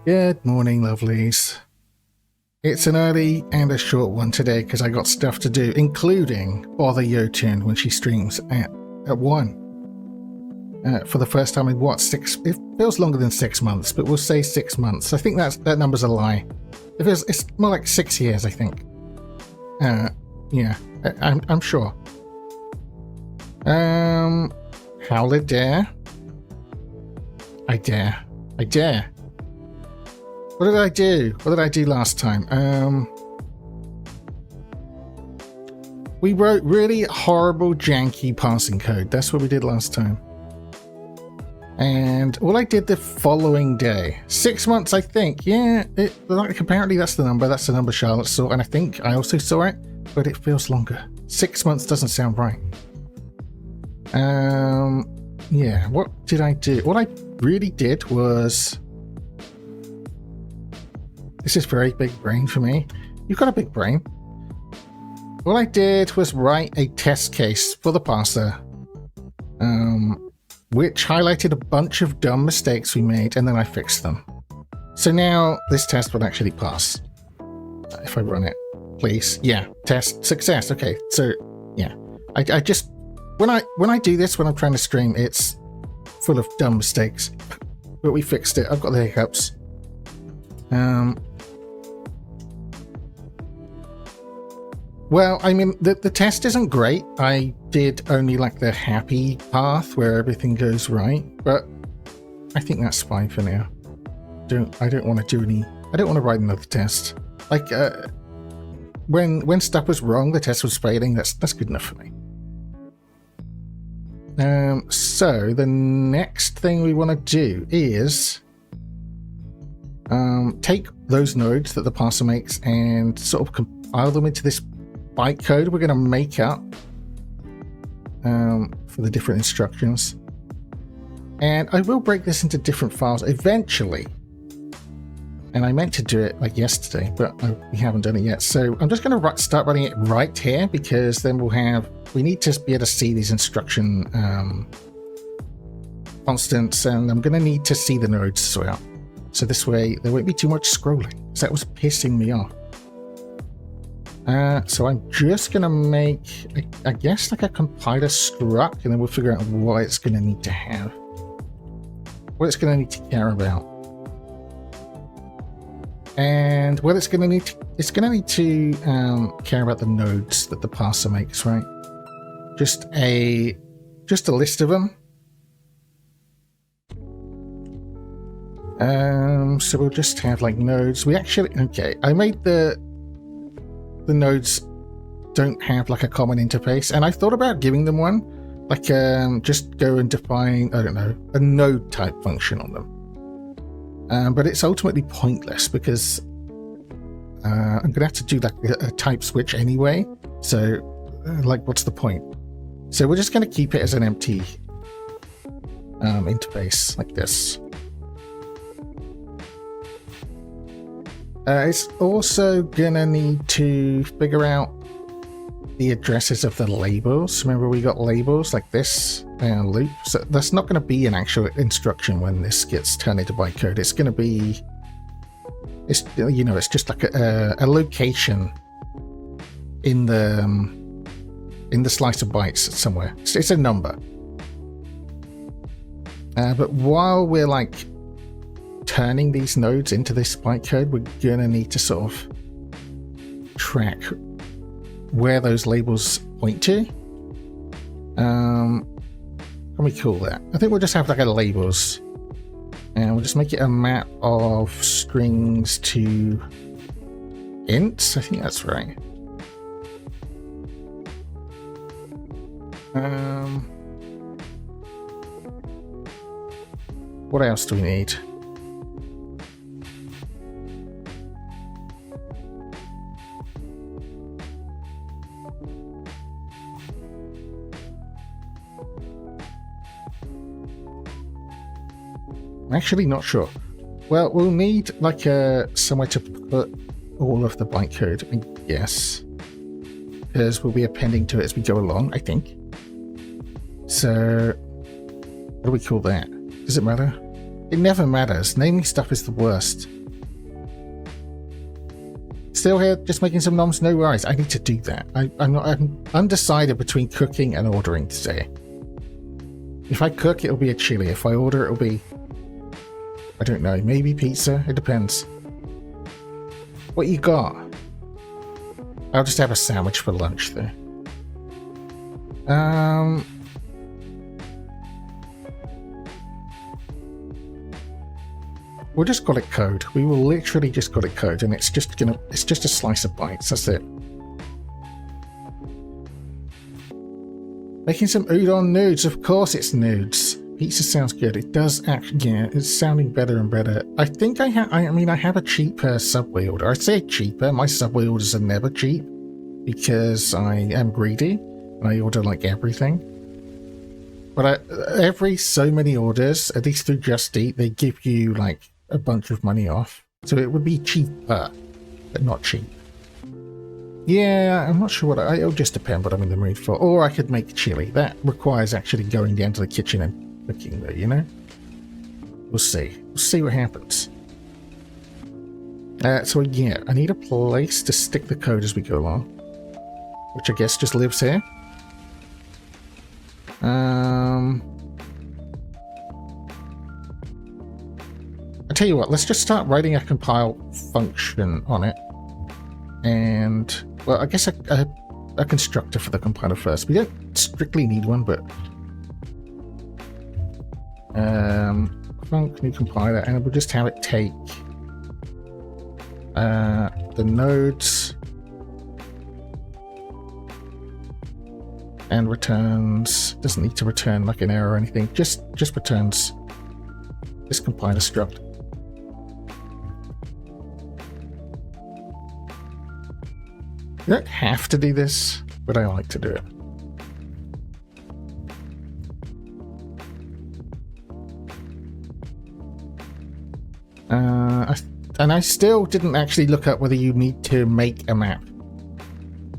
Good morning, lovelies. It's an early and a short one today because I got stuff to do, including bother Yotun when she streams at 1. For the first time in what, it feels longer than 6 months, but we'll say 6 months. I think that number's a lie. It's more like 6 years, I think. Yeah, I'm sure. Howler dare. I dare. What did I do? What did I do last time? We wrote really horrible, janky passing code. That's what we did last time. And all I did the following day. 6 months, I think. Yeah, apparently that's the number. That's the number Charlotte saw. And I think I also saw it, but it feels longer. 6 months doesn't sound right. Yeah, what did I do? What I really did was... This is very big brain for me. You've got a big brain. What I did was write a test case for the parser, which highlighted a bunch of dumb mistakes we made, and then I fixed them. So now this test will actually pass. If I run it, please. Yeah, test success. Okay, so yeah, I just when I do this when I'm trying to stream, it's full of dumb mistakes, but we fixed it. I've got the hiccups. Well, I mean, the test isn't great. I did only like the happy path where everything goes right, but I think that's fine for now. I don't want to do any. I don't want to write another test. Like when stuff was wrong, the test was failing. That's good enough for me. So the next thing we want to do is take those nodes that the parser makes and sort of compile them into this bytecode we're going to make up for the different instructions. And I will break this into different files eventually. And I meant to do it like yesterday, but we haven't done it yet. So I'm just going to start running it right here, because then we need to be able to see these instruction constants, and I'm going to need to see the nodes as well. So this way there won't be too much scrolling, because that was pissing me off. So I'm just going to make, I guess, like a compiler struct, and then we'll figure out what it's going to need to have. What it's going to need to care about. And what it's going to need to, care about the nodes that the parser makes, right? Just a list of them. So we'll just have like nodes. I made the nodes don't have like a common interface, and I thought about giving them one, like just go and define, I don't know, a node type function on them. But it's ultimately pointless, because I'm gonna have to do like a type switch anyway. So like, what's the point? So we're just gonna keep it as an empty interface like this. It's also gonna need to figure out the addresses of the labels. Remember, we got labels like this loop. So that's not going to be an actual instruction when this gets turned into bytecode. It's going to be, it's just like a location in the slice of bytes somewhere. It's a number. But while we're like turning these nodes into this bytecode, we're gonna need to sort of track where those labels point to. Can we call that? I think we'll just have like a labels, and we'll just make it a map of strings to ints. I think that's right. What else do we need? I'm actually not sure. Well, we'll need like somewhere to put all of the bytecode, I guess, because we'll be appending to it as we go along, I think. So what do we call that? Does it matter? It never matters. Naming stuff is the worst. Still here, just making some noms? No worries. I need to do that. I'm undecided between cooking and ordering today. If I cook, it'll be a chili. If I order, it'll be... I don't know. Maybe pizza? It depends. What you got? I'll just have a sandwich for lunch, though. We'll just call it code. We will literally just call it code, and it's just a slice of bites. That's it. Making some udon nudes. Of course it's nudes. Pizza sounds good. It does actually, yeah, it's sounding better and better. I think I have a cheaper Subway order. I say cheaper. My Subway orders are never cheap because I am greedy and I order like everything. But every so many orders, at least through Just Eat, they give you like a bunch of money off. So it would be cheaper, but not cheap. Yeah, I'm not sure what it'll just depend what I'm in the mood for. Or I could make chili. That requires actually going down to the kitchen and cooking though, you know? We'll see. We'll see what happens. So yeah, I need a place to stick the code as we go along. Which I guess just lives here. I tell you what, let's just start writing a compile function on it. And, well, I guess a constructor for the compiler first. We don't strictly need one, but... func new compiler, and we'll just have it take the nodes and returns. Doesn't need to return like an error or anything, just returns this compiler struct. You don't have to do this, but I like to do it. And I still didn't actually look up whether you need to make a map.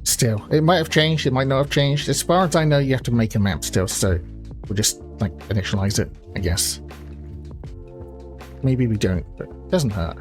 Still, it might have changed, it might not have changed. As far as I know, you have to make a map still, so we'll just like initialize it, I guess. Maybe we don't, but it doesn't hurt.